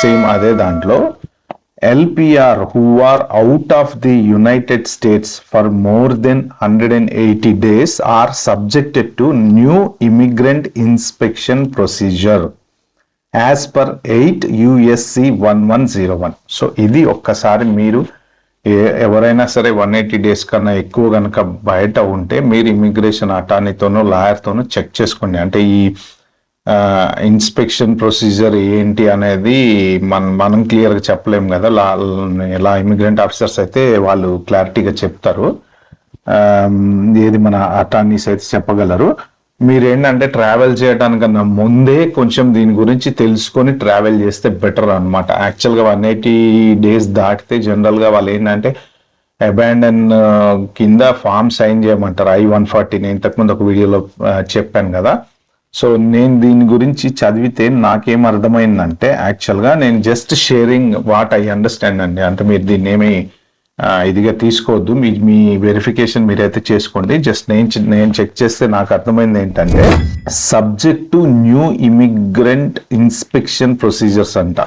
Same అదే దాంట్లో LPR who are out of the United States for more than 180 days are subjected to new immigrant inspection procedure as per 8 USC 1101. So ఇది ఒక్కసారి మీరు ఎవరైనా సరే 180 days కన్నా ఎక్కువ కనుక బయట ఉంటే మీరు ఇమిగ్రేషన్ అటార్నీతోనో లాయర్తోనో చెక్ చేసుకోండి. అంటే ఈ ఇన్స్పెక్షన్ ప్రొసీజర్ ఏంటి అనేది మనం క్లియర్గా చెప్పలేము కదా. లా ఇమిగ్రెంట్ ఆఫీసర్స్ అయితే వాళ్ళు క్లారిటీగా చెప్తారు, ఏది మన అటార్నీస్ అయితే చెప్పగలరు. మీరేంటంటే ట్రావెల్ చేయడానికన్నా ముందే కొంచెం దీని గురించి తెలుసుకొని ట్రావెల్ చేస్తే బెటర్ అనమాట. యాక్చువల్గా 180 డేస్ దాటితే జనరల్గా వాళ్ళు ఏంటంటే అబాండన్ కింద ఫామ్ సైన్ చేయమంటారు, I-140. నేను ఇంతకుముందు ఒక వీడియోలో చెప్పాను కదా. సో నేను దీని గురించి చదివితే నాకేం అర్థమైందంటే, యాక్చువల్గా నేను just sharing what I understand అండి. అంటే మీరు దీన్ని ఏమి ఇదిగా తీసుకోవద్దు, మీ వెరిఫికేషన్ మీరైతే చేసుకోండి. జస్ట్ నేను చెక్ చేస్తే నాకు అర్థమైంది ఏంటంటే, subject to new immigrant inspection procedures అంట.